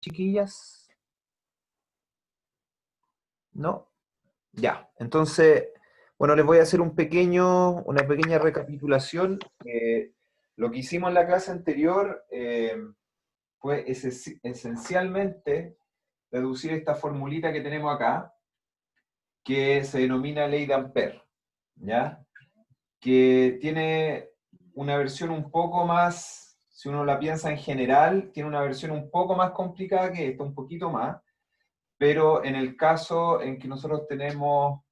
chiquillas? ¿No? Ya. Entonces, bueno, les voy a hacer una pequeña recapitulación. Lo que hicimos en la clase anterior fue esencialmente reducir esta formulita que tenemos acá, que se denomina ley de Ampère, ¿ya? Que tiene una versión un poco más, si uno la piensa en general, tiene una versión un poco más complicada que esta, un poquito más, pero en el caso en que nosotros tenemos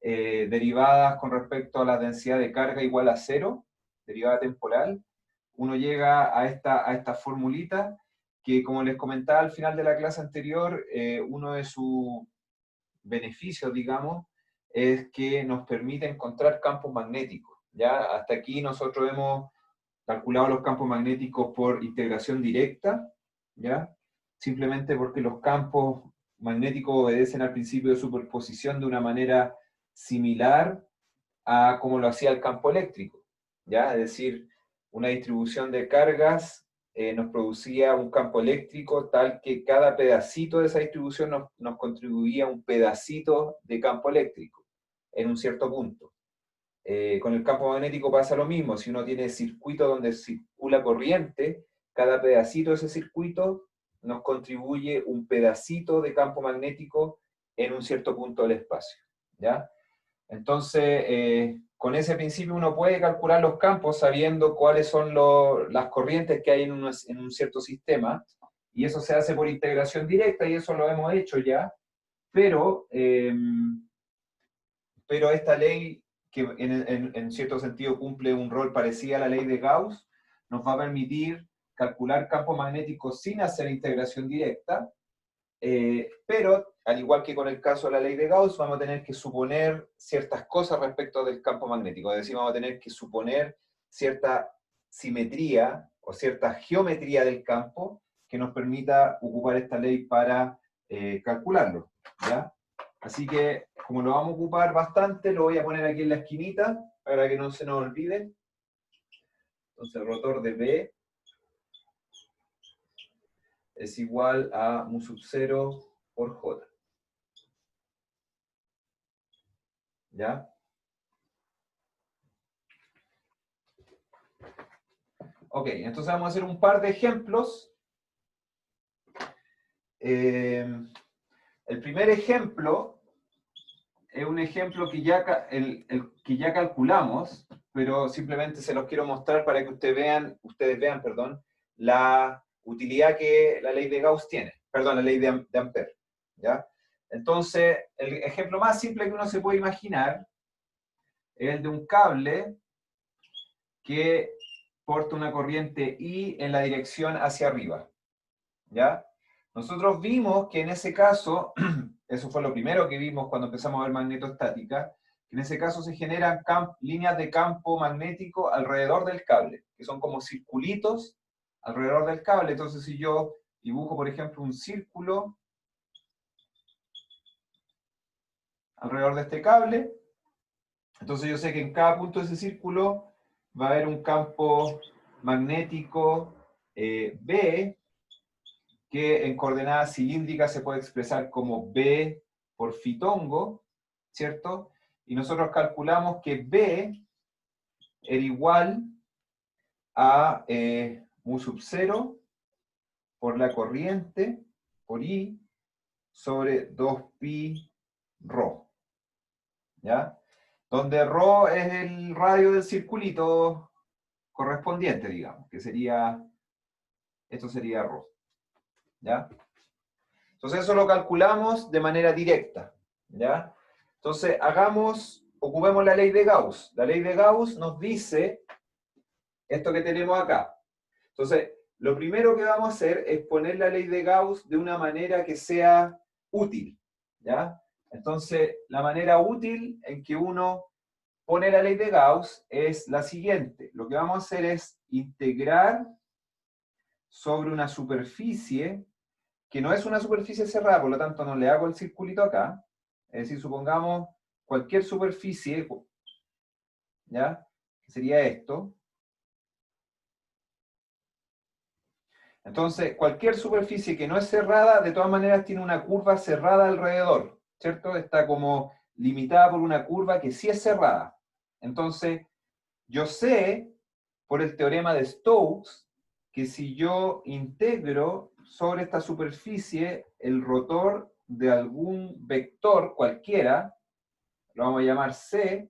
derivadas con respecto a la densidad de carga igual a cero, derivada temporal, uno llega a esta formulita que, como les comentaba al final de la clase anterior, uno de sus beneficios, digamos, es que nos permite encontrar campos magnéticos. ¿Ya? Hasta aquí nosotros hemos calculado los campos magnéticos por integración directa, ¿ya? Simplemente porque los campos magnéticos obedecen al principio de superposición de una manera similar a como lo hacía el campo eléctrico, ¿ya? Es decir, una distribución de cargas nos producía un campo eléctrico tal que cada pedacito de esa distribución nos contribuía un pedacito de campo eléctrico en un cierto punto. Con el campo magnético pasa lo mismo. Si uno tiene circuito donde circula corriente, cada pedacito de ese circuito nos contribuye un pedacito de campo magnético en un cierto punto del espacio, ¿ya? Entonces, con ese principio uno puede calcular los campos sabiendo cuáles son las corrientes que hay en un cierto sistema, y eso se hace por integración directa, y eso lo hemos hecho ya, pero, pero esta ley, que en cierto sentido cumple un rol parecido a la ley de Gauss, nos va a permitir calcular campos magnéticos sin hacer integración directa, pero, al igual que con el caso de la ley de Gauss, vamos a tener que suponer ciertas cosas respecto del campo magnético. Es decir, vamos a tener que suponer cierta simetría o cierta geometría del campo que nos permita ocupar esta ley para calcularlo, ¿ya? Así que, como lo vamos a ocupar bastante, lo voy a poner aquí en la esquinita para que no se nos olvide. Entonces, el rotor de B es igual a mu sub 0 por J. ¿Ya? Ok, entonces vamos a hacer un par de ejemplos. El primer ejemplo es un ejemplo que que ya calculamos, pero simplemente se los quiero mostrar para que ustedes vean, perdón, la utilidad que la ley de Gauss tiene, perdón, la ley de Ampère, ¿ya? Entonces, el ejemplo más simple que uno se puede imaginar es el de un cable que porta una corriente I en la dirección hacia arriba, ¿ya? Nosotros vimos que en ese caso, eso fue lo primero que vimos cuando empezamos a ver magnetostática, que en ese caso se generan líneas de campo magnético alrededor del cable, que son como circulitos alrededor del cable. Entonces, si yo dibujo, por ejemplo, un círculo alrededor de este cable, entonces yo sé que en cada punto de ese círculo va a haber un campo magnético B, que en coordenadas cilíndricas se puede expresar como B por fitongo, ¿cierto? Y nosotros calculamos que B era igual a mu sub 0 por la corriente, por I, sobre 2pi rho, ¿ya? Donde rho es el radio del circulito correspondiente, digamos, que sería, esto sería rho, ¿ya? Entonces eso lo calculamos de manera directa, ¿ya? Entonces ocupemos la ley de Gauss. La ley de Gauss nos dice esto que tenemos acá. Entonces, lo primero que vamos a hacer es poner la ley de Gauss de una manera que sea útil, ¿ya? Entonces, la manera útil en que uno pone la ley de Gauss es la siguiente. Lo que vamos a hacer es integrar sobre una superficie que no es una superficie cerrada, por lo tanto no le hago el circulito acá. Es decir, supongamos cualquier superficie, ¿ya? Que sería esto. Entonces, cualquier superficie que no es cerrada, de todas maneras tiene una curva cerrada alrededor, ¿cierto? Está como limitada por una curva que sí es cerrada. Entonces, yo sé, por el teorema de Stokes, que si yo integro sobre esta superficie el rotor de algún vector cualquiera, lo vamos a llamar C,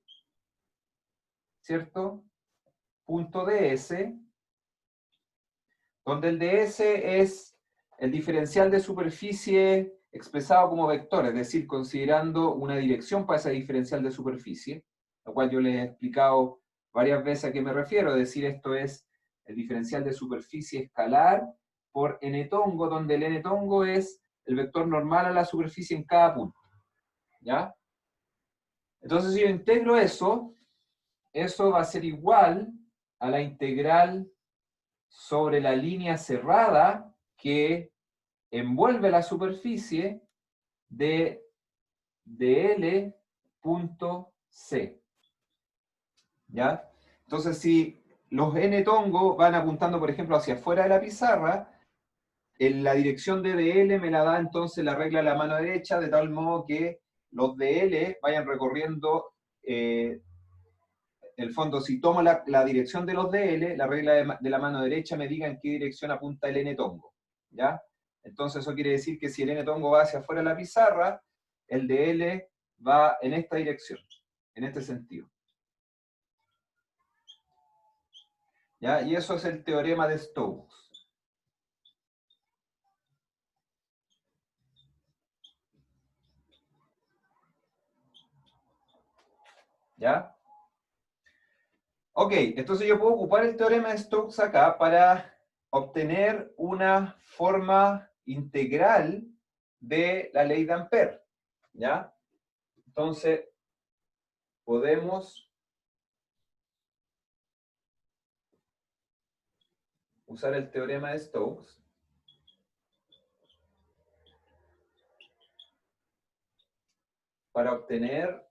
¿cierto? Punto ds, donde el ds es el diferencial de superficie expresado como vector, es decir, considerando una dirección para esa diferencial de superficie, lo cual yo les he explicado varias veces a qué me refiero, es decir, esto es el diferencial de superficie escalar por n-tongo, donde el n-tongo es el vector normal a la superficie en cada punto, ¿ya? Entonces, si yo integro eso, eso va a ser igual a la integral sobre la línea cerrada que envuelve la superficie de dl.c. ¿Ya? Entonces, si los n-tongo van apuntando, por ejemplo, hacia afuera de la pizarra, en la dirección de dl me la da entonces la regla de la mano derecha, de tal modo que los dl vayan recorriendo en el fondo, si tomo la dirección de los dl, la regla de la mano derecha me diga en qué dirección apunta el n-tongo, ¿ya? Entonces eso quiere decir que si el n-tongo va hacia afuera de la pizarra, el dl va en esta dirección, en este sentido. ¿Ya? Y eso es el teorema de Stokes. ¿Ya? Ok, entonces yo puedo ocupar el teorema de Stokes acá para obtener una forma integral de la ley de Ampère. ¿Ya? Entonces, podemos usar el teorema de Stokes para obtener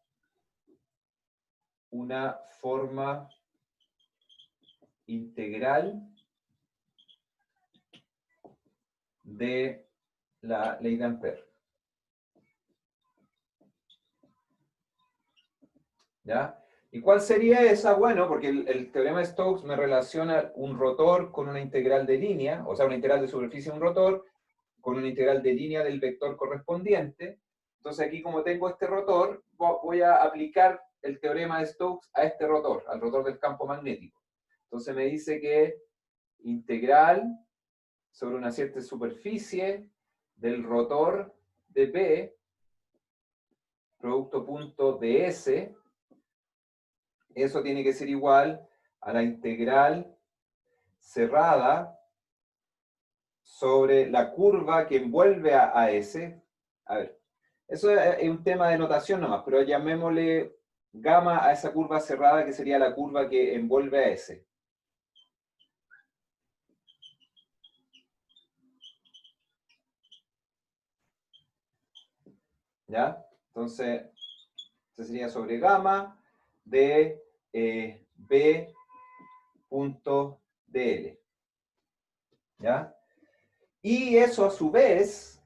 una forma integral de la ley de Ampère. ¿Ya? ¿Y cuál sería esa? Bueno, porque el teorema de Stokes me relaciona un rotor con una integral de línea, o sea, una integral de superficie de un rotor, con una integral de línea del vector correspondiente. Entonces aquí, como tengo este rotor, voy a aplicar el teorema de Stokes a este rotor, al rotor del campo magnético. Entonces me dice que integral sobre una cierta superficie del rotor de P, producto punto ds, eso tiene que ser igual a la integral cerrada sobre la curva que envuelve a S. A ver, eso es un tema de notación nomás, pero llamémosle gamma a esa curva cerrada que sería la curva que envuelve a S. ¿Ya? Entonces, esto sería sobre gamma de B punto dl. ¿Ya? Y eso a su vez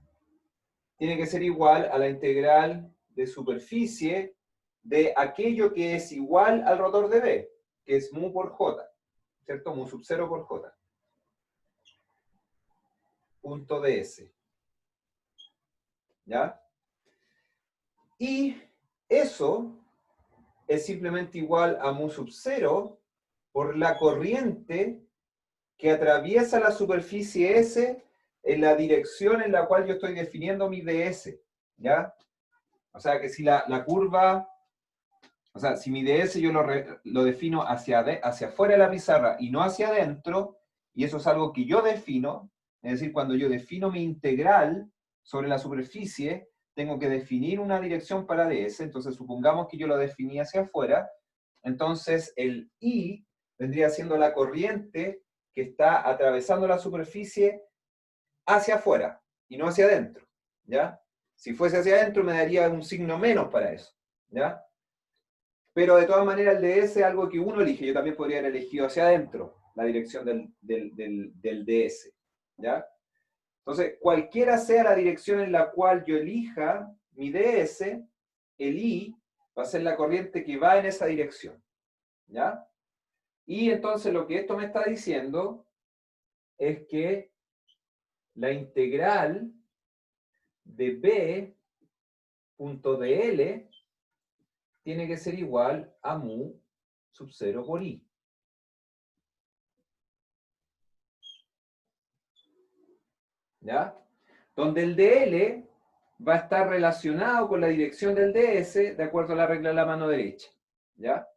tiene que ser igual a la integral de superficie de aquello que es igual al rotor de B, que es mu por J, ¿cierto? Mu sub 0 por J. Punto ds. ¿Ya? Y eso es simplemente igual a mu sub 0 por la corriente que atraviesa la superficie S en la dirección en la cual yo estoy definiendo mi ds. ¿Ya? O sea que si la curva, o sea, si mi ds yo lo defino hacia afuera de la pizarra y no hacia adentro, y eso es algo que yo defino, es decir, cuando yo defino mi integral sobre la superficie, tengo que definir una dirección para ds, entonces supongamos que yo lo definí hacia afuera, entonces el I vendría siendo la corriente que está atravesando la superficie hacia afuera y no hacia adentro, ¿ya? Si fuese hacia adentro me daría un signo menos para eso, ¿ya? Pero de todas maneras el ds es algo que uno elige, yo también podría haber elegido hacia adentro la dirección del ds, ¿ya? Entonces, cualquiera sea la dirección en la cual yo elija mi DS, el I va a ser la corriente que va en esa dirección, ¿ya? Y entonces lo que esto me está diciendo es que la integral de B.dl tiene que ser igual a mu sub 0 por I. ¿Ya? Donde el dl va a estar relacionado con la dirección del ds de acuerdo a la regla de la mano derecha. ¿Ya?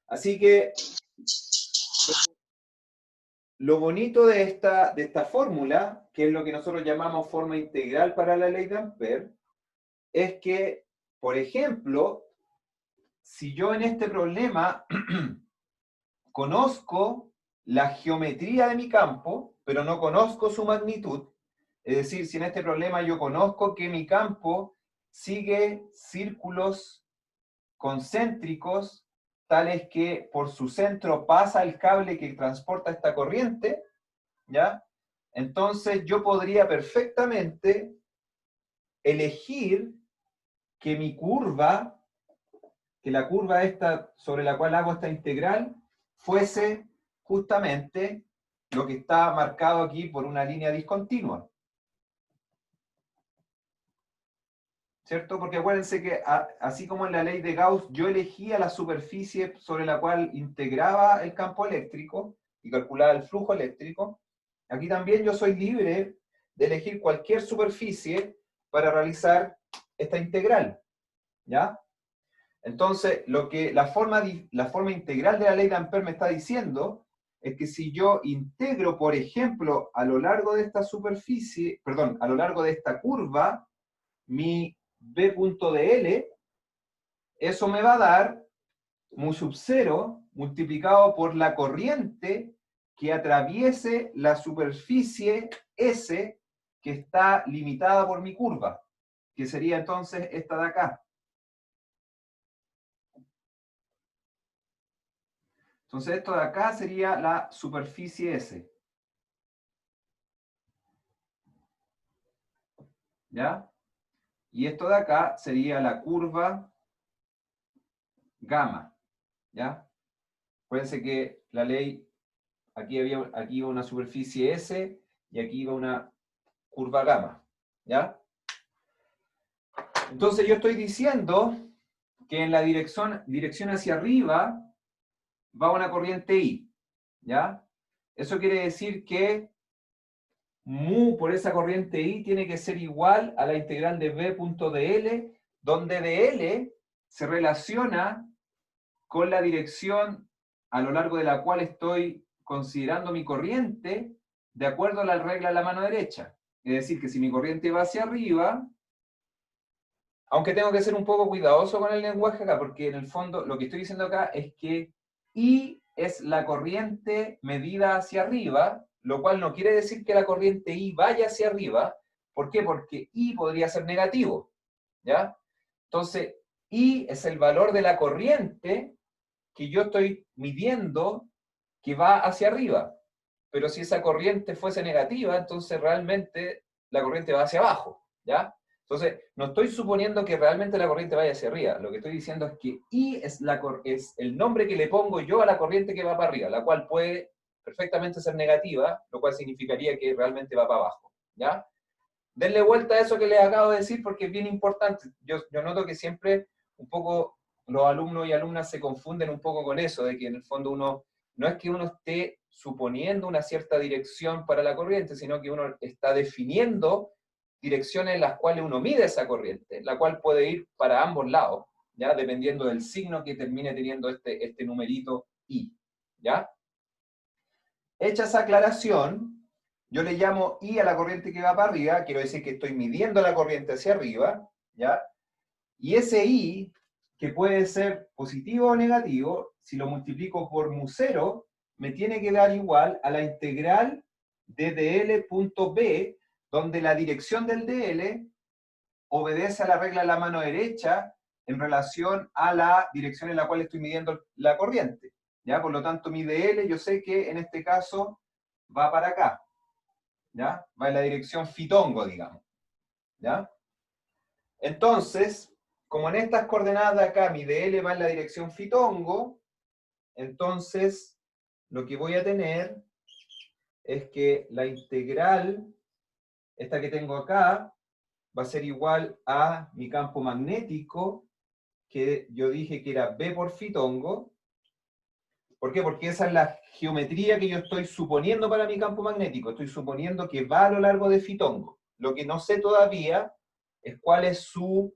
Así que lo bonito de esta fórmula, que es lo que nosotros llamamos forma integral para la ley de Ampère, es que, por ejemplo, si yo en este problema conozco la geometría de mi campo, pero no conozco su magnitud, es decir, si en este problema yo conozco que mi campo sigue círculos concéntricos, tales que por su centro pasa el cable que transporta esta corriente, ¿ya? Entonces yo podría perfectamente elegir que mi curva, que la curva esta sobre la cual hago esta integral, fuese justamente lo que está marcado aquí por una línea discontinua. ¿Cierto? Porque acuérdense que así como en la ley de Gauss yo elegía la superficie sobre la cual integraba el campo eléctrico y calculaba el flujo eléctrico, aquí también yo soy libre de elegir cualquier superficie para realizar esta integral. ¿Ya? Entonces, la forma integral de la ley de Ampère me está diciendo es que si yo integro, por ejemplo, a lo largo de esta superficie, perdón, a lo largo de esta curva, mi B.dl, eso me va a dar mu sub 0 multiplicado por la corriente que atraviese la superficie S que está limitada por mi curva, que sería entonces esta de acá. Entonces esto de acá sería la superficie S. ¿Ya? Y esto de acá sería la curva gamma. ¿Ya? Acuérdense que la ley, aquí iba una superficie S y aquí iba una curva gamma. ¿Ya? Entonces yo estoy diciendo que en la dirección hacia arriba va una corriente I. ¿Ya? Eso quiere decir que mu por esa corriente I tiene que ser igual a la integral de B.dl, donde dl se relaciona con la dirección a lo largo de la cual estoy considerando mi corriente de acuerdo a la regla de la mano derecha. Es decir, que si mi corriente va hacia arriba, aunque tengo que ser un poco cuidadoso con el lenguaje acá, porque en el fondo lo que estoy diciendo acá es que I es la corriente medida hacia arriba, lo cual no quiere decir que la corriente I vaya hacia arriba. ¿Por qué? Porque I podría ser negativo, ¿ya? Entonces, I es el valor de la corriente que yo estoy midiendo que va hacia arriba. Pero si esa corriente fuese negativa, entonces realmente la corriente va hacia abajo, ¿ya? Entonces, no estoy suponiendo que realmente la corriente vaya hacia arriba. Lo que estoy diciendo es que I es el nombre que le pongo yo a la corriente que va para arriba, la cual puede perfectamente ser negativa, lo cual significaría que realmente va para abajo, ¿ya? Denle vuelta a eso que les acabo de decir porque es bien importante. Yo noto que siempre un poco los alumnos y alumnas se confunden un poco con eso, de que en el fondo no es que uno esté suponiendo una cierta dirección para la corriente, sino que uno está definiendo direcciones en las cuales uno mide esa corriente, la cual puede ir para ambos lados, ¿ya? Dependiendo del signo que termine teniendo este numerito I, ¿ya? Hecha esa aclaración, yo le llamo I a la corriente que va para arriba, quiero decir que estoy midiendo la corriente hacia arriba, ¿ya? Y ese I, que puede ser positivo o negativo, si lo multiplico por mu 0, me tiene que dar igual a la integral de dl.b, donde la dirección del dl obedece a la regla de la mano derecha en relación a la dirección en la cual estoy midiendo la corriente. ¿Ya? Por lo tanto, mi dl, yo sé que en este caso va para acá, ¿ya? Va en la dirección fitongo, digamos, ¿ya? Entonces, como en estas coordenadas de acá mi dl va en la dirección fitongo, entonces lo que voy a tener es que la integral, esta que tengo acá, va a ser igual a mi campo magnético, que yo dije que era B por fitongo. ¿Por qué? Porque esa es la geometría que yo estoy suponiendo para mi campo magnético. Estoy suponiendo que va a lo largo de fitongo. Lo que no sé todavía es cuál es su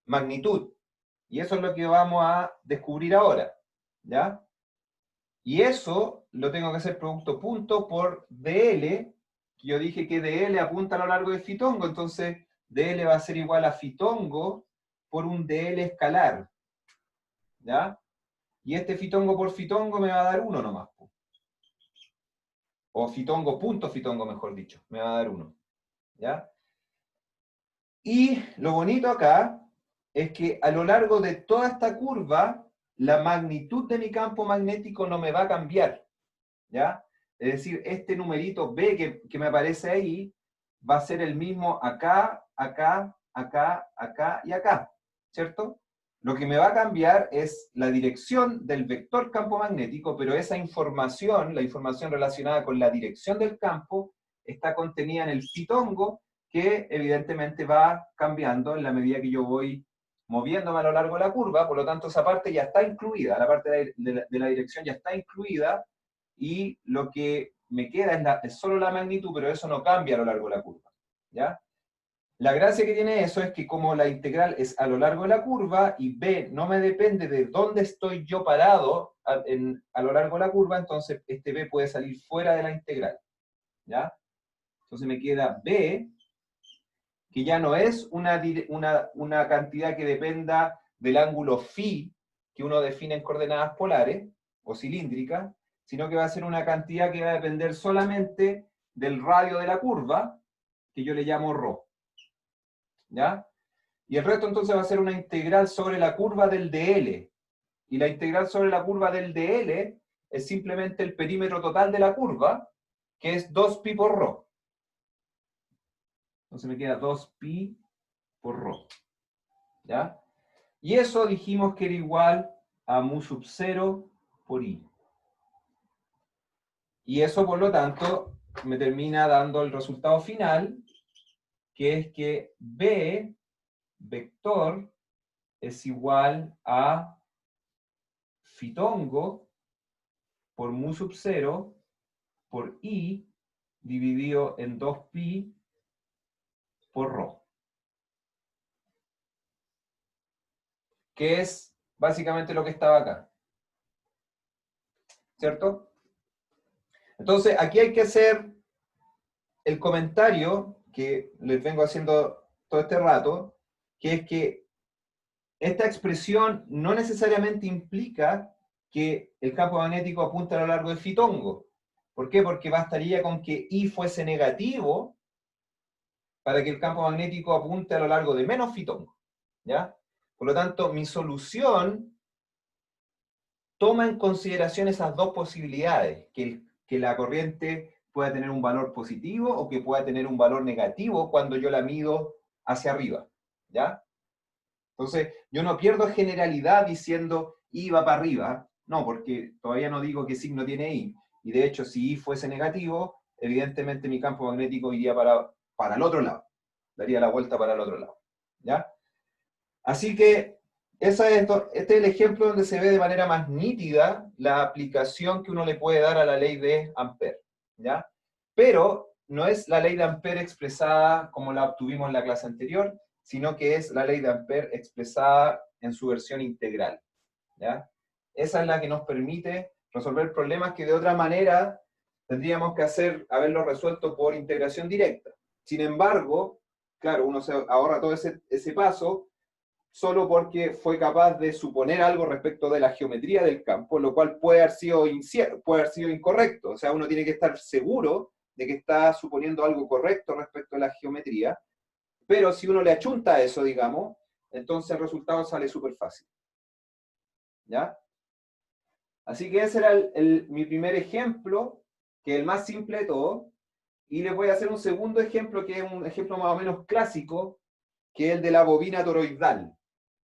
magnitud. Y eso es lo que vamos a descubrir ahora, ¿ya? Y eso lo tengo que hacer producto punto por dl, que yo dije que dl apunta a lo largo de fitongo, entonces dl va a ser igual a fitongo por un dl escalar, ¿ya? Y este fitongo por fitongo me va a dar 1 nomás, o fitongo punto fitongo, mejor dicho, me va a dar 1, ¿ya? Y lo bonito acá es que a lo largo de toda esta curva, la magnitud de mi campo magnético no me va a cambiar, ¿ya? Es decir, este numerito B que me aparece ahí va a ser el mismo acá, acá, acá, acá y acá, ¿cierto? Lo que me va a cambiar es la dirección del vector campo magnético, pero esa información, la información relacionada con la dirección del campo, está contenida en el fitongo, que evidentemente va cambiando en la medida que yo voy moviéndome a lo largo de la curva, por lo tanto esa parte ya está incluida, la parte de la dirección ya está incluida, y lo que me queda es solo la magnitud, pero eso no cambia a lo largo de la curva, ¿ya? La gracia que tiene eso es que como la integral es a lo largo de la curva y b no me depende de dónde estoy yo parado a lo largo de la curva, entonces este b puede salir fuera de la integral, ¿ya? Entonces me queda b, que ya no es una cantidad que dependa del ángulo phi que uno define en coordenadas polares o cilíndricas, sino que va a ser una cantidad que va a depender solamente del radio de la curva, que yo le llamo ρ, ¿ya? Y el resto entonces va a ser una integral sobre la curva del dl. Y la integral sobre la curva del dl es simplemente el perímetro total de la curva, que es 2pi por ρ. Entonces me queda 2pi por ρ, ¿ya? Y eso dijimos que era igual a mu sub 0 por i. Y eso, por lo tanto, me termina dando el resultado final, que es que b vector es igual a fitongo por mu sub 0 por i dividido en 2pi por ρ. Que es básicamente lo que estaba acá. ¿Cierto? Entonces, aquí hay que hacer el comentario que les vengo haciendo todo este rato, que es que esta expresión no necesariamente implica que el campo magnético apunta a lo largo de fitongo. ¿Por qué? Porque bastaría con que I fuese negativo para que el campo magnético apunte a lo largo de menos fitongo, ¿ya? Por lo tanto, mi solución toma en consideración esas dos posibilidades, que la corriente pueda tener un valor positivo o que pueda tener un valor negativo cuando yo la mido hacia arriba, ¿ya? Entonces, yo no pierdo generalidad diciendo I va para arriba, no, porque todavía no digo qué signo tiene I, y de hecho, si I fuese negativo, evidentemente mi campo magnético iría para el otro lado, daría la vuelta para el otro lado, ¿ya? Así que este es el ejemplo donde se ve de manera más nítida la aplicación que uno le puede dar a la ley de Ampère, ¿ya? Pero no es la ley de Ampère expresada como la obtuvimos en la clase anterior, sino que es la ley de Ampère expresada en su versión integral, ¿ya? Esa es la que nos permite resolver problemas que de otra manera tendríamos que haberlo resuelto por integración directa. Sin embargo, claro, uno se ahorra todo ese paso, solo porque fue capaz de suponer algo respecto de la geometría del campo, lo cual puede haber sido incorrecto. O sea, uno tiene que estar seguro de que está suponiendo algo correcto respecto a la geometría, pero si uno le achunta a eso, digamos, entonces el resultado sale súper fácil. ¿Ya? Así que ese era mi primer ejemplo que es el más simple de todo, y les voy a hacer un segundo ejemplo, que es un ejemplo más o menos clásico, que es el de la bobina toroidal,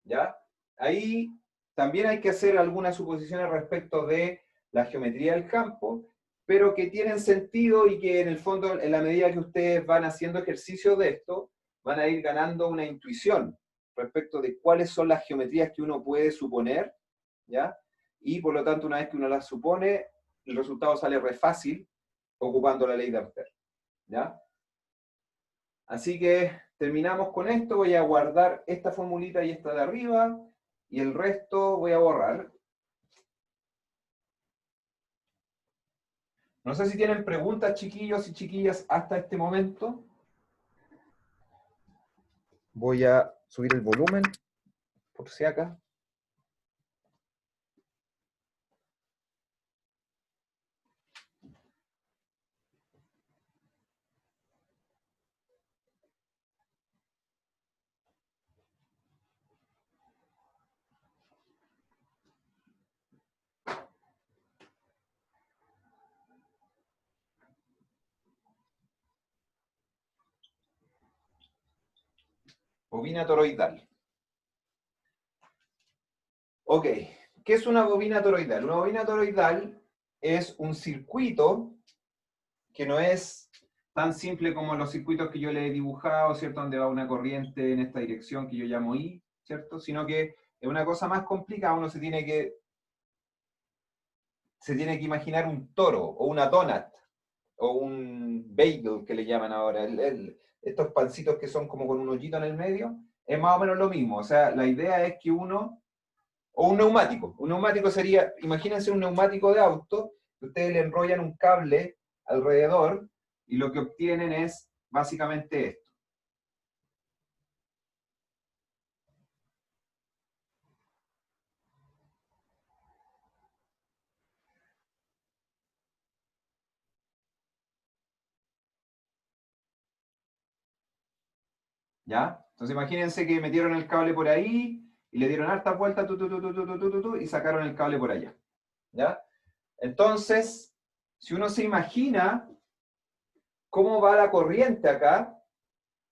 ¿ya? Ahí también hay que hacer algunas suposiciones respecto de la geometría del campo, pero que tienen sentido y que en el fondo, en la medida que ustedes van haciendo ejercicio de esto, van a ir ganando una intuición respecto de cuáles son las geometrías que uno puede suponer, ¿ya? Y por lo tanto, una vez que uno las supone, el resultado sale re fácil ocupando la ley de Ampère, ¿ya? Así que terminamos con esto, voy a guardar esta formulita y esta de arriba, y el resto voy a borrar. No sé si tienen preguntas, chiquillos y chiquillas, hasta este momento. Voy a subir el volumen, por si acá. Bobina toroidal. Ok, ¿qué es una bobina toroidal? Una bobina toroidal es un circuito que no es tan simple como los circuitos que yo le he dibujado, ¿cierto? Donde va una corriente en esta dirección que yo llamo I, ¿cierto? Sino que es una cosa más complicada, uno se tiene que imaginar un toro, o una donut, o un bagel que le llaman ahora, estos pancitos que son como con un hoyito en el medio, es más o menos lo mismo. O sea, la idea es que o un neumático sería, imagínense un neumático de auto, que ustedes le enrollan un cable alrededor, y lo que obtienen es básicamente esto. ¿Ya? Entonces imagínense que metieron el cable por ahí, y le dieron hartas vueltas, y sacaron el cable por allá. ¿Ya? Entonces, si uno se imagina cómo va la corriente acá,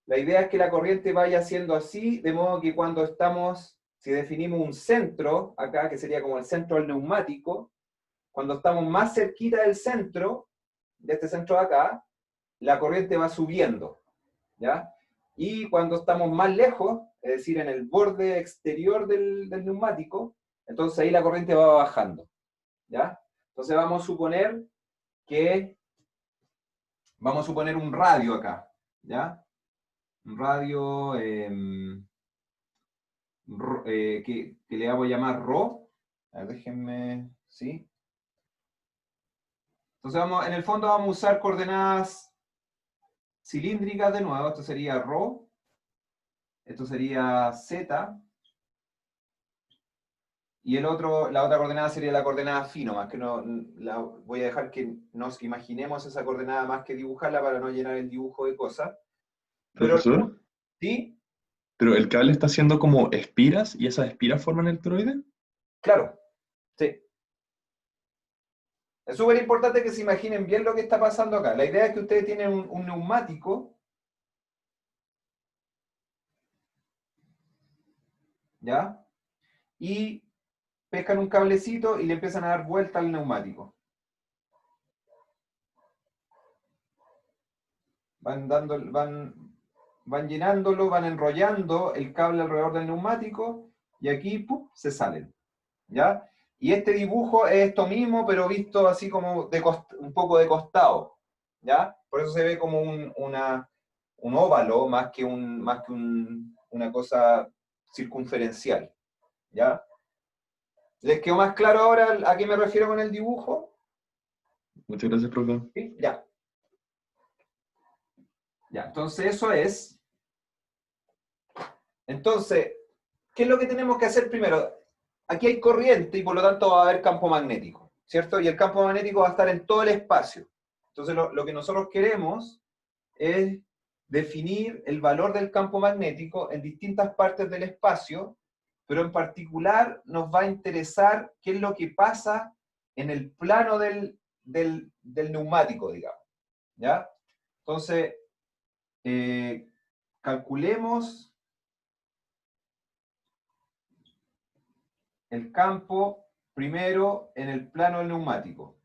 la idea es que la corriente vaya siendo así, de modo que cuando estamos, si definimos un centro acá, que sería como el centro del neumático, cuando estamos más cerquita del centro, de este centro de acá, la corriente va subiendo, ¿ya? Y cuando estamos más lejos, es decir, en el borde exterior del neumático, entonces ahí la corriente va bajando, ¿ya? Entonces vamos a suponer un radio acá, ¿ya? Un radio que le vamos a llamar ρ. A ver, déjenme, ¿sí? Entonces en el fondo vamos a usar coordenadas cilíndricas de nuevo. Esto sería ρ, esto sería z, y la otra coordenada sería la coordenada phi nomás, que no, voy a dejar que nos imaginemos esa coordenada más que dibujarla para no llenar el dibujo de cosas. Pero, Profesor, ¿sí? pero el cable está haciendo como espiras y esas espiras forman el toroide. Claro, sí. Es súper importante que se imaginen bien lo que está pasando acá. La idea es que ustedes tienen un neumático, ¿ya? Y pescan un cablecito y le empiezan a dar vuelta al neumático. Van llenándolo, van enrollando el cable alrededor del neumático, y aquí ¡pum!, se salen, ¿ya? Y este dibujo es esto mismo, pero visto así como un poco de costado, ¿ya? Por eso se ve como un óvalo una cosa circunferencial, ¿ya? ¿Les quedó más claro ahora a qué me refiero con el dibujo? Muchas gracias, profe. ¿Sí? Ya. Ya, entonces eso es. Entonces, ¿qué es lo que tenemos que hacer primero? Aquí hay corriente y por lo tanto va a haber campo magnético, ¿cierto? Y el campo magnético va a estar en todo el espacio. Entonces, lo que nosotros queremos es definir el valor del campo magnético en distintas partes del espacio, pero en particular nos va a interesar qué es lo que pasa en el plano del neumático, digamos. ¿Ya? Entonces, calculemos el campo primero en el plano del neumático.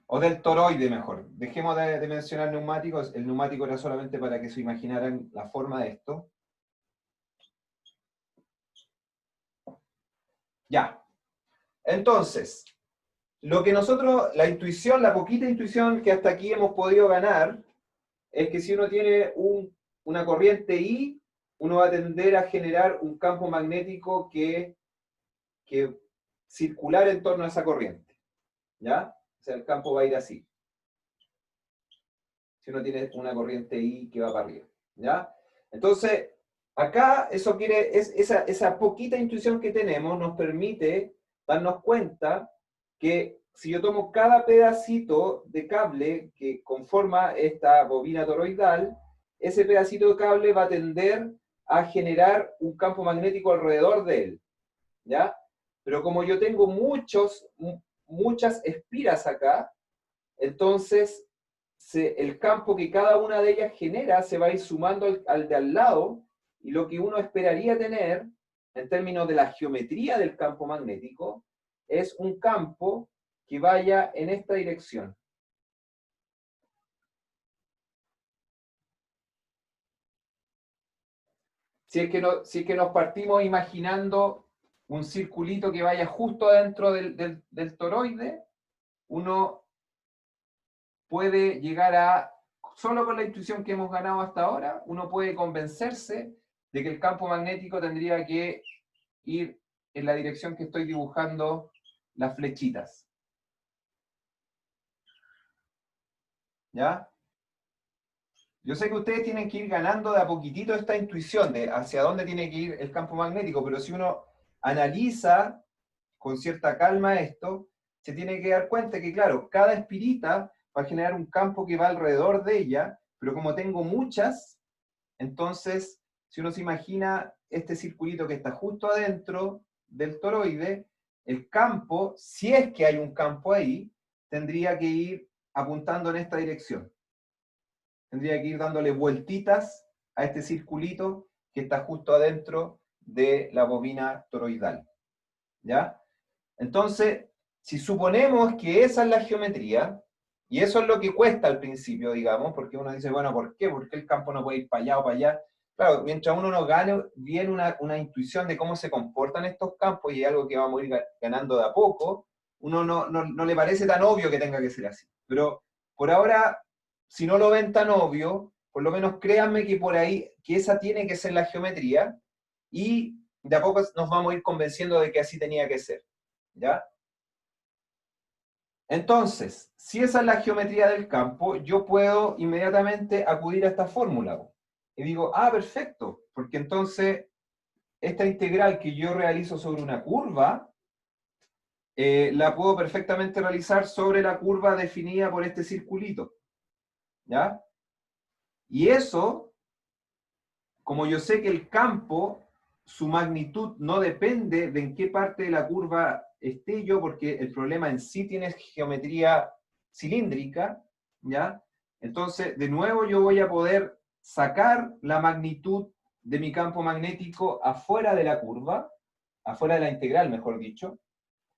O del toroide mejor. Dejemos de mencionar neumáticos. El neumático era solamente para que se imaginaran la forma de esto. Ya. Entonces, lo que nosotros, la intuición, la poquita intuición que hasta aquí hemos podido ganar, es que si uno tiene una corriente I, uno va a tender a generar un campo magnético que circular en torno a esa corriente. ¿Ya? O sea, el campo va a ir así. Si uno tiene una corriente I que va para arriba. ¿Ya? Entonces, acá eso esa poquita intuición que tenemos nos permite darnos cuenta que si yo tomo cada pedacito de cable que conforma esta bobina toroidal, ese pedacito de cable va a tender a generar un campo magnético alrededor de él. ¿Ya? Pero como yo tengo muchas espiras acá, entonces el campo que cada una de ellas genera se va a ir sumando al de al lado, y lo que uno esperaría tener, en términos de la geometría del campo magnético, es un campo que vaya en esta dirección. Si es que nos partimos imaginando un circulito que vaya justo adentro del toroide, uno puede llegar a, solo con la intuición que hemos ganado hasta ahora, uno puede convencerse de que el campo magnético tendría que ir en la dirección que estoy dibujando las flechitas. ¿Ya? Yo sé que ustedes tienen que ir ganando de a poquitito esta intuición de hacia dónde tiene que ir el campo magnético, pero si uno analiza con cierta calma esto, se tiene que dar cuenta que, claro, cada espirita va a generar un campo que va alrededor de ella, pero como tengo muchas, entonces, si uno se imagina este circulito que está justo adentro del toroide, el campo, si es que hay un campo ahí, tendría que ir apuntando en esta dirección. Tendría que ir dándole vueltitas a este circulito que está justo adentro de la bobina toroidal. ¿Ya? Entonces, si suponemos que esa es la geometría, y eso es lo que cuesta al principio, digamos, porque uno dice, bueno, ¿por qué? ¿Por qué el campo no puede ir para allá o para allá? Claro, mientras uno no gane bien una intuición de cómo se comportan estos campos, y algo que vamos a ir ganando de a poco, uno no le parece tan obvio que tenga que ser así. Pero por ahora, si no lo ven tan obvio, por lo menos créanme que por ahí, que esa tiene que ser la geometría, y de a poco nos vamos a ir convenciendo de que así tenía que ser. ¿Ya? Entonces, si esa es la geometría del campo, yo puedo inmediatamente acudir a esta fórmula. Y digo, ah, perfecto, porque entonces esta integral que yo realizo sobre una curva, la puedo perfectamente realizar sobre la curva definida por este circulito. ¿Ya? Y eso, como yo sé que el campo, su magnitud no depende de en qué parte de la curva esté yo, porque el problema en sí tiene geometría cilíndrica, ¿ya? Entonces, de nuevo yo voy a poder sacar la magnitud de mi campo magnético afuera de la curva, afuera de la integral, mejor dicho,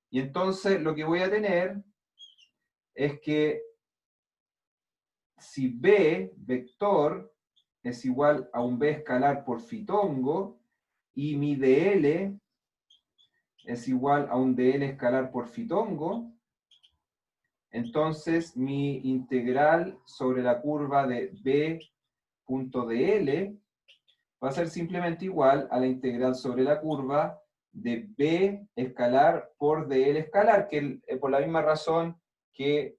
y entonces lo que voy a tener es que si B vector es igual a un B escalar por fitongo, y mi dl es igual a un dl escalar por fitongo, entonces mi integral sobre la curva de b.dl va a ser simplemente igual a la integral sobre la curva de b escalar por dl escalar, que por la misma razón que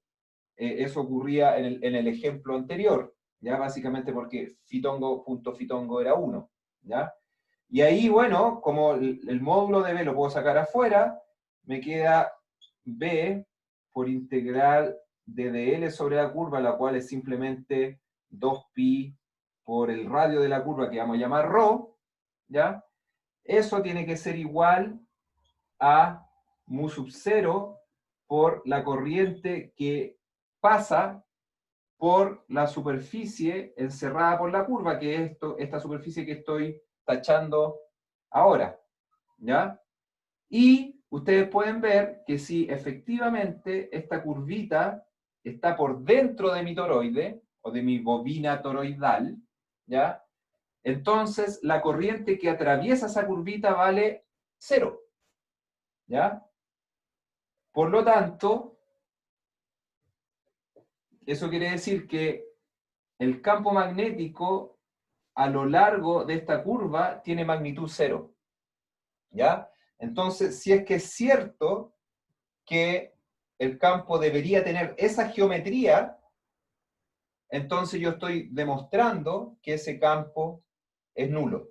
eso ocurría en el ejemplo anterior, ¿ya? Básicamente porque fitongo era 1, ¿ya? Y ahí, bueno, como el módulo de b lo puedo sacar afuera, me queda b por integral de dl sobre la curva, la cual es simplemente 2pi por el radio de la curva que vamos a llamar ρ, ¿ya? Eso tiene que ser igual a mu sub 0 por la corriente que pasa por la superficie encerrada por la curva, que es esta superficie que estoy tachando ahora, ¿ya? Y ustedes pueden ver que si efectivamente esta curvita está por dentro de mi toroide, o de mi bobina toroidal, ¿ya? Entonces la corriente que atraviesa esa curvita vale 0, ¿ya? Por lo tanto, eso quiere decir que el campo magnético a lo largo de esta curva tiene magnitud 0, ¿ya? Entonces, si es que es cierto que el campo debería tener esa geometría, entonces yo estoy demostrando que ese campo es nulo,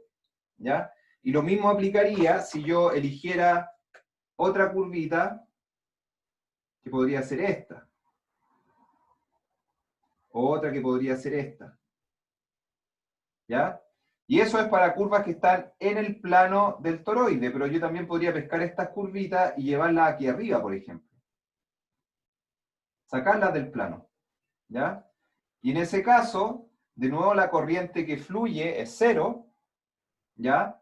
¿ya? Y lo mismo aplicaría si yo eligiera otra curvita, que podría ser esta, o otra que podría ser esta, ¿ya? Y eso es para curvas que están en el plano del toroide, pero yo también podría pescar estas curvitas y llevarlas aquí arriba, por ejemplo. Sacarlas del plano, ¿ya? Y en ese caso, de nuevo la corriente que fluye es 0, ¿ya?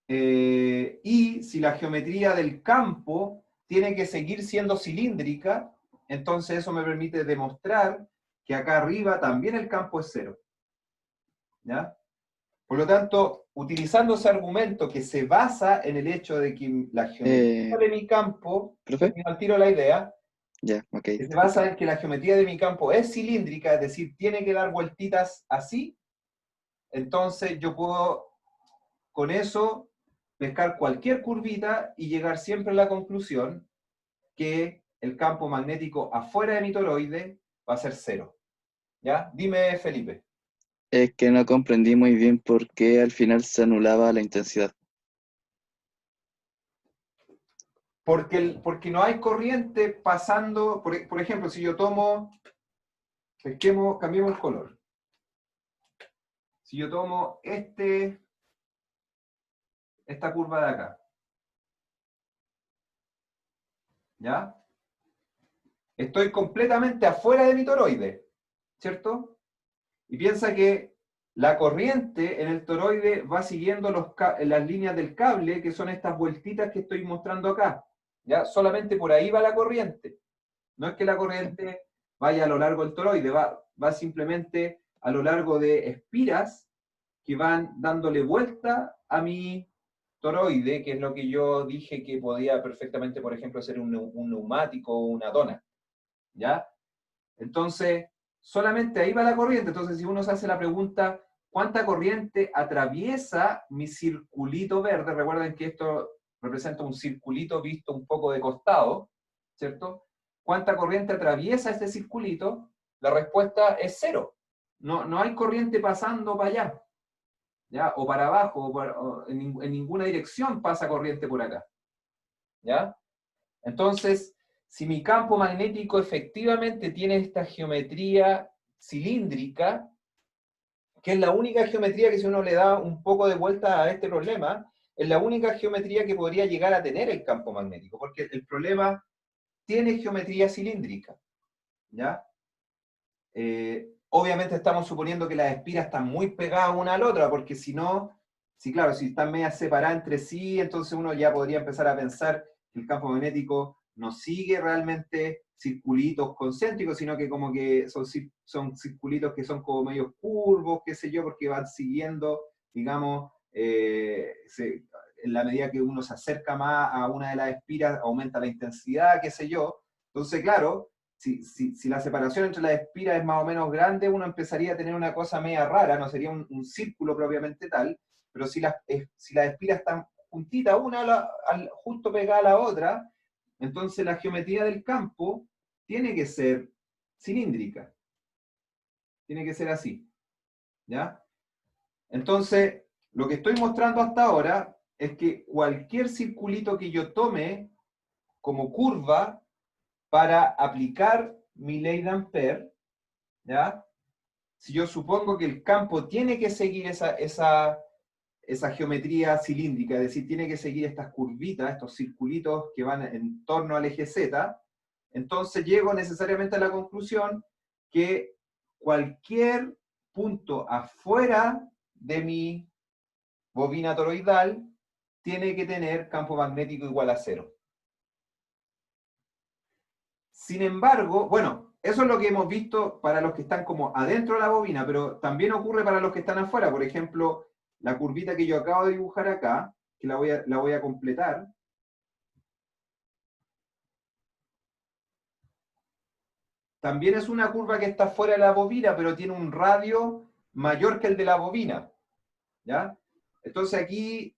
Y si la geometría del campo tiene que seguir siendo cilíndrica, entonces eso me permite demostrar que acá arriba también el campo es 0, ¿ya? Por lo tanto, utilizando ese argumento que se basa en el hecho de que la geometría de mi campo, ¿Profe? termino al tiro la idea, Ya, ok. que se basa en que la geometría de mi campo es cilíndrica, es decir, tiene que dar vueltitas así, entonces yo puedo con eso pescar cualquier curvita y llegar siempre a la conclusión que el campo magnético afuera de mi toroide va a ser 0. ¿Ya? Dime, Felipe. Es que no comprendí muy bien por qué al final se anulaba la intensidad. Porque no hay corriente pasando, por ejemplo, si yo tomo, cambiemos el color. Si yo tomo esta curva de acá, ¿ya? Estoy completamente afuera de mi toroide, ¿cierto? Y piensa que la corriente en el toroide va siguiendo las líneas del cable, que son estas vueltitas que estoy mostrando acá, ¿ya? Solamente por ahí va la corriente. No es que la corriente vaya a lo largo del toroide, va simplemente a lo largo de espiras que van dándole vuelta a mi toroide, que es lo que yo dije que podía perfectamente, por ejemplo, ser un neumático o una dona, ¿ya? Entonces, solamente ahí va la corriente. Entonces, si uno se hace la pregunta, ¿cuánta corriente atraviesa mi circulito verde? Recuerden que esto representa un circulito visto un poco de costado, ¿cierto? ¿Cuánta corriente atraviesa este circulito? La respuesta es 0. No hay corriente pasando para allá, ¿ya? O para abajo, o en ninguna dirección pasa corriente por acá, ¿ya? Entonces, si mi campo magnético efectivamente tiene esta geometría cilíndrica, que es la única geometría que si uno le da un poco de vuelta a este problema, es la única geometría que podría llegar a tener el campo magnético, porque el problema tiene geometría cilíndrica, ¿ya? Obviamente estamos suponiendo que las espiras están muy pegadas una a la otra, porque si no, claro, si están medias separadas entre sí, entonces uno ya podría empezar a pensar que el campo magnético no sigue realmente circulitos concéntricos, sino que como que son circulitos que son como medio curvos, qué sé yo, porque van siguiendo, digamos, en la medida que uno se acerca más a una de las espiras, aumenta la intensidad, qué sé yo. Entonces, claro, si la separación entre las espiras es más o menos grande, uno empezaría a tener una cosa media rara, no sería un círculo propiamente tal, pero si las espiras están juntitas, una justo pegada a la otra, entonces la geometría del campo tiene que ser cilíndrica. Tiene que ser así, ¿ya? Entonces, lo que estoy mostrando hasta ahora es que cualquier circulito que yo tome como curva para aplicar mi ley de Ampère, ¿ya? si yo supongo que el campo tiene que seguir esa geometría cilíndrica, es decir, tiene que seguir estas curvitas, estos circulitos que van en torno al eje Z, entonces llego necesariamente a la conclusión que cualquier punto afuera de mi bobina toroidal tiene que tener campo magnético igual a 0. Sin embargo, bueno, eso es lo que hemos visto para los que están como adentro de la bobina, pero también ocurre para los que están afuera. Por ejemplo, la curvita que yo acabo de dibujar acá, que la voy a completar. También es una curva que está fuera de la bobina, pero tiene un radio mayor que el de la bobina, ¿ya? Entonces aquí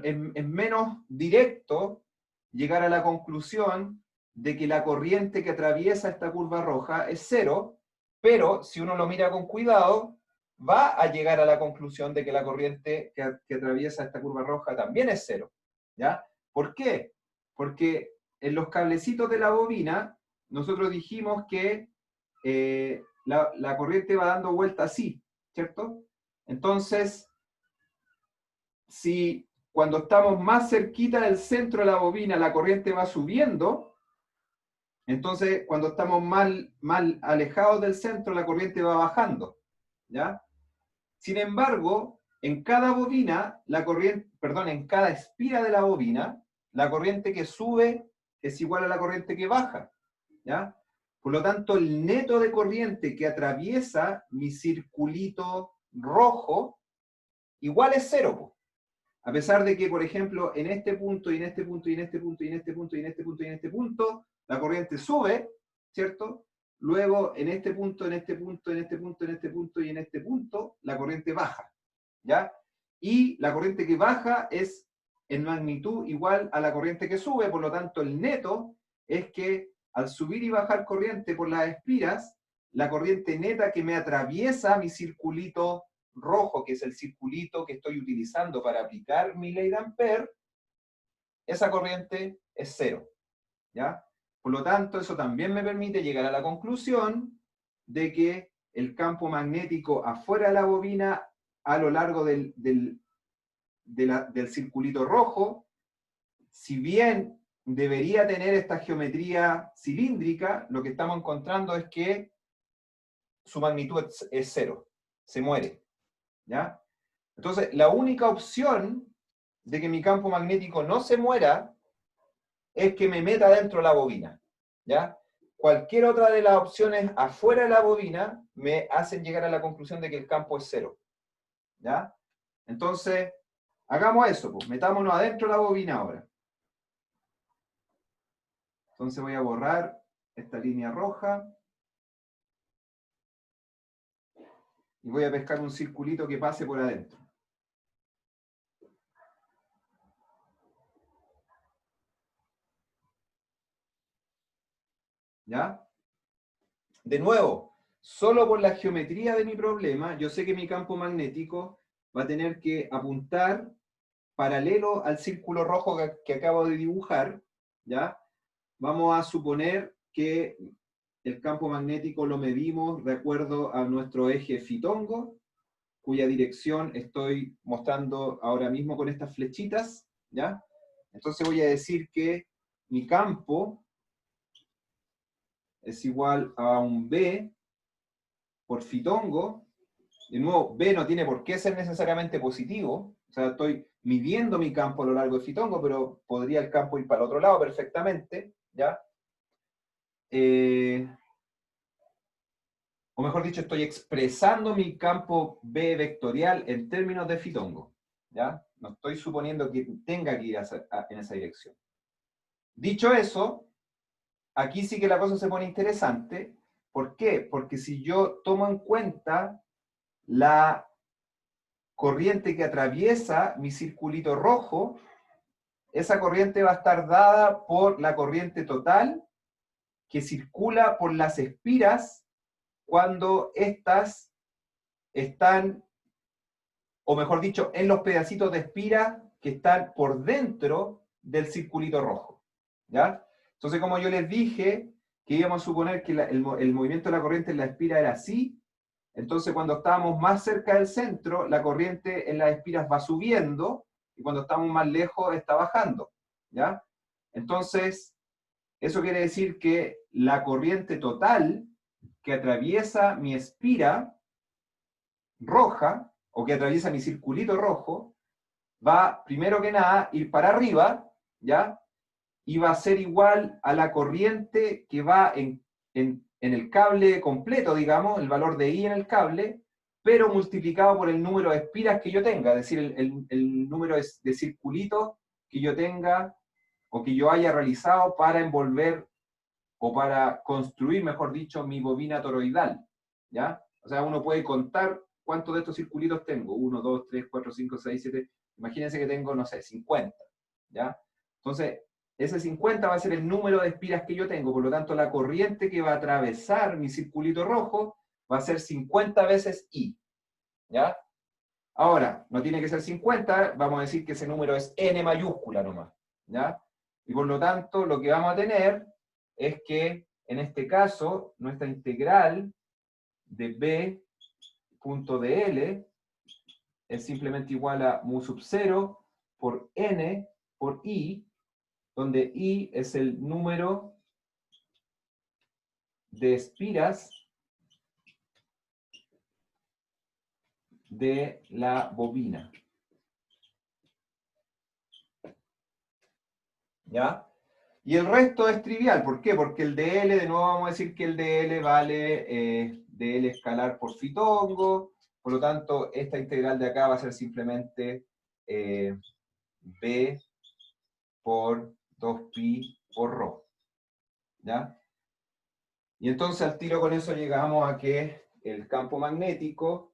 es menos directo llegar a la conclusión de que la corriente que atraviesa esta curva roja es 0, pero si uno lo mira con cuidado, va a llegar a la conclusión de que la corriente que atraviesa esta curva roja también es 0, ¿ya? ¿Por qué? Porque en los cablecitos de la bobina, nosotros dijimos que la corriente va dando vuelta así, ¿cierto? Entonces, si cuando estamos más cerquita del centro de la bobina la corriente va subiendo, entonces cuando estamos mal alejados del centro la corriente va bajando, ¿ya? Sin embargo, en cada bobina, en cada espira de la bobina, la corriente que sube es igual a la corriente que baja, ¿ya? Por lo tanto, el neto de corriente que atraviesa mi circulito rojo igual es 0, po. A pesar de que, por ejemplo, en este punto, y en este punto, y en este punto, y en este punto, y en este punto, y en este punto, la corriente sube, ¿cierto? Luego, en este punto, en este punto, en este punto, en este punto, y en este punto, la corriente baja, ¿ya? Y la corriente que baja es en magnitud igual a la corriente que sube, por lo tanto, el neto es que al subir y bajar corriente por las espiras, la corriente neta que me atraviesa mi circulito rojo, que es el circulito que estoy utilizando para aplicar mi ley de Ampère, esa corriente es 0, ¿ya? Por lo tanto, eso también me permite llegar a la conclusión de que el campo magnético afuera de la bobina, a lo largo del circulito rojo, si bien debería tener esta geometría cilíndrica, lo que estamos encontrando es que su magnitud es 0, se muere, ¿ya? Entonces, la única opción de que mi campo magnético no se muera es que me meta dentro de la bobina, ¿ya? Cualquier otra de las opciones afuera de la bobina me hacen llegar a la conclusión de que el campo es 0, ¿ya? Entonces, hagamos eso, pues, metámonos adentro de la bobina ahora. Entonces voy a borrar esta línea roja y voy a pescar un circulito que pase por adentro. ¿Ya? De nuevo, solo por la geometría de mi problema, yo sé que mi campo magnético va a tener que apuntar paralelo al círculo rojo que acabo de dibujar, ¿ya? Vamos a suponer que el campo magnético lo medimos de acuerdo a nuestro eje fitongo, cuya dirección estoy mostrando ahora mismo con estas flechitas, ¿ya? Entonces voy a decir que mi campo es igual a un B por fitongo. De nuevo, B no tiene por qué ser necesariamente positivo, o sea, estoy midiendo mi campo a lo largo de fitongo, pero podría el campo ir para el otro lado perfectamente, ¿ya? O mejor dicho, estoy expresando mi campo B vectorial en términos de fitongo, ¿ya? No estoy suponiendo que tenga que ir en esa dirección. Dicho eso, aquí sí que la cosa se pone interesante. ¿Por qué? Porque si yo tomo en cuenta la corriente que atraviesa mi circulito rojo, esa corriente va a estar dada por la corriente total que circula por las espiras cuando éstas están, o mejor dicho, en los pedacitos de espira que están por dentro del circulito rojo, ¿ya? Entonces, como yo les dije, que íbamos a suponer que el movimiento de la corriente en la espira era así, Entonces, cuando estamos más cerca del centro, la corriente en las espiras va subiendo, y cuando estamos más lejos está bajando, ¿ya? Entonces, eso quiere decir que la corriente total que atraviesa mi espira roja, o que atraviesa mi circulito rojo, va, primero que nada, ir para arriba, ¿ya? Y va a ser igual a la corriente que va en el cable completo, digamos, el valor de I en el cable, pero multiplicado por el número de espiras que yo tenga, es decir, el número de circulitos que yo tenga o que yo haya realizado para envolver o para construir, mejor dicho, mi bobina toroidal, ¿ya? O sea, uno puede contar cuántos de estos circulitos tengo, 1, 2, 3, 4, 5, 6, 7, imagínense que tengo, no sé, 50, ¿ya? Entonces, ese 50 va a ser el número de espiras que yo tengo, por lo tanto, la corriente que va a atravesar mi circulito rojo va a ser 50 veces I, ¿ya? Ahora, no tiene que ser 50, vamos a decir que ese número es N mayúscula nomás, ¿ya? Y por lo tanto, lo que vamos a tener es que, en este caso, nuestra integral de B.dl es simplemente igual a mu sub 0 por N por I, donde I es el número de espiras de la bobina. ¿Ya? Y el resto es trivial. ¿Por qué? Porque el dl, de nuevo vamos a decir que el dl vale dl escalar por fitongo, por lo tanto, esta integral de acá va a ser simplemente b por 2pi por rho. ¿Ya? Y entonces al tiro con eso llegamos a que el campo magnético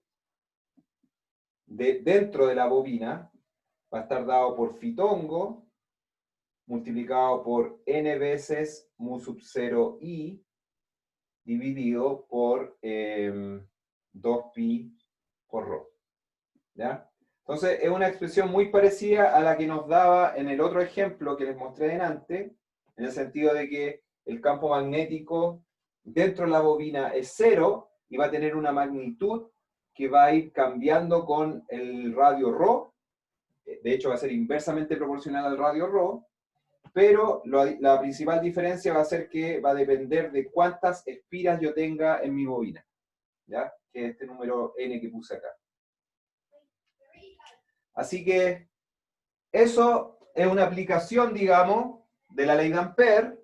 dentro de la bobina va a estar dado por fitongo multiplicado por n veces mu sub 0 i dividido por 2pi por rho. ¿Ya? Entonces es una expresión muy parecida a la que nos daba en el otro ejemplo que les mostré delante, en el sentido de que el campo magnético dentro de la bobina es 0 y va a tener una magnitud que va a ir cambiando con el radio rho, de hecho va a ser inversamente proporcional al radio rho, pero la principal diferencia va a ser que va a depender de cuántas espiras yo tenga en mi bobina, ¿ya? Que es este número n que puse acá. Así que eso es una aplicación, digamos, de la ley de Ampère,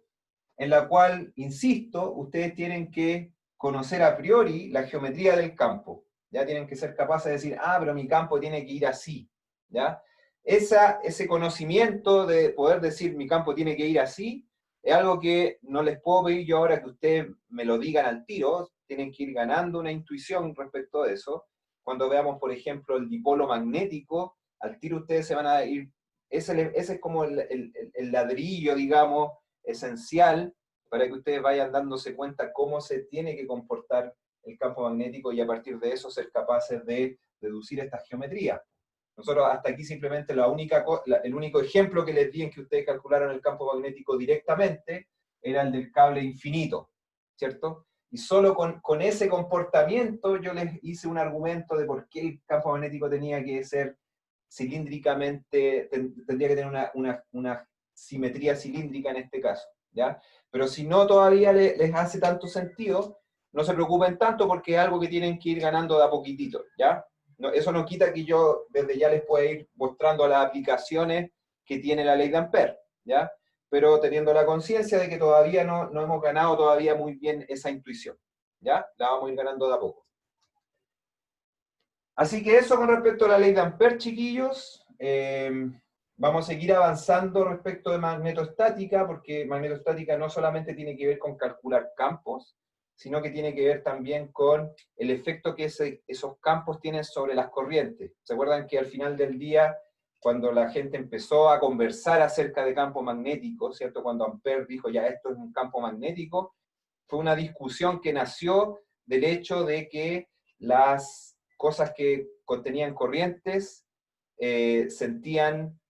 en la cual, insisto, ustedes tienen que conocer a priori la geometría del campo. Ya tienen que ser capaces de decir, ah, pero mi campo tiene que ir así, ¿ya? Ese conocimiento de poder decir mi campo tiene que ir así, es algo que no les puedo pedir yo ahora que ustedes me lo digan al tiro, tienen que ir ganando una intuición respecto de eso. Cuando veamos, por ejemplo, el dipolo magnético, al tiro ustedes se van a ir, ese es como el ladrillo, digamos, esencial para que ustedes vayan dándose cuenta cómo se tiene que comportar el campo magnético y a partir de eso ser capaces de deducir esta geometría. Nosotros hasta aquí simplemente el único ejemplo que les di en que ustedes calcularon el campo magnético directamente era el del cable infinito, ¿cierto? Y solo con ese comportamiento yo les hice un argumento de por qué el campo magnético tenía que ser cilíndricamente, tendría que tener una simetría cilíndrica en este caso, ¿ya? Pero si no todavía les hace tanto sentido, no se preocupen tanto porque es algo que tienen que ir ganando de a poquitito, ¿ya? No, eso no quita que yo desde ya les pueda ir mostrando las aplicaciones que tiene la ley de Ampère, ¿ya? Pero teniendo la conciencia de que todavía no hemos ganado todavía muy bien esa intuición, ¿ya? La vamos a ir ganando de a poco. Así que eso con respecto a la ley de Ampère, chiquillos. Vamos a seguir avanzando respecto de magnetostática, porque magnetostática no solamente tiene que ver con calcular campos, sino que tiene que ver también con el efecto que esos campos tienen sobre las corrientes. ¿Se acuerdan que al final del día, cuando la gente empezó a conversar acerca de campo magnético, ¿cierto? Cuando Ampère dijo, ya, esto es un campo magnético, fue una discusión que nació del hecho de que las cosas que contenían corrientes sentían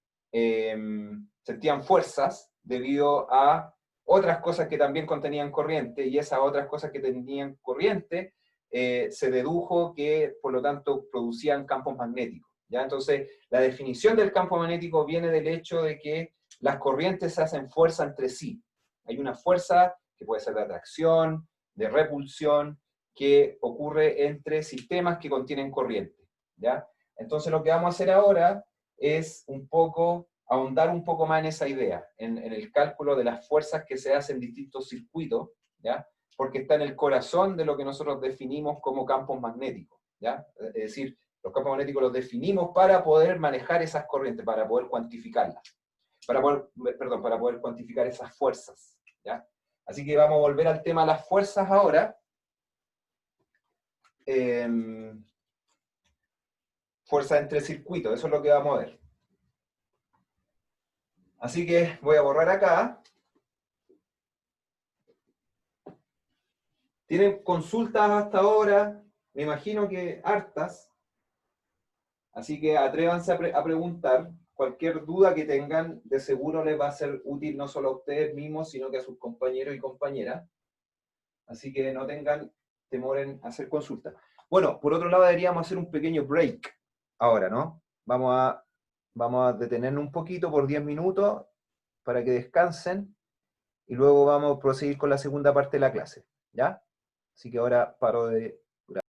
fuerzas debido a otras cosas que también contenían corriente, y esas otras cosas que tenían corriente se dedujo que, por lo tanto, producían campos magnéticos, ¿ya? Entonces, la definición del campo magnético viene del hecho de que las corrientes hacen fuerza entre sí. Hay una fuerza que puede ser de atracción, de repulsión, que ocurre entre sistemas que contienen corriente, ¿ya? Entonces, lo que vamos a hacer ahora es ahondar un poco más en esa idea, en el cálculo de las fuerzas que se hacen en distintos circuitos, ¿ya? Porque está en el corazón de lo que nosotros definimos como campos magnéticos, ¿ya? Es decir, los campos magnéticos los definimos para poder manejar esas corrientes, para poder cuantificarlas, para poder cuantificar esas fuerzas, ¿ya? Así que vamos a volver al tema de las fuerzas ahora. Fuerza entre circuitos, eso es lo que vamos a ver. Así que voy a borrar acá. ¿Tienen consultas hasta ahora? Me imagino que hartas. Así que atrévanse a preguntar. Cualquier duda que tengan, de seguro les va a ser útil no solo a ustedes mismos, sino que a sus compañeros y compañeras. Así que no tengan temor en hacer consultas. Bueno, por otro lado deberíamos hacer un pequeño break ahora, ¿no? Vamos a detenernos un poquito por 10 minutos para que descansen y luego vamos a proseguir con la segunda parte de la clase, ¿ya? Así que ahora paro de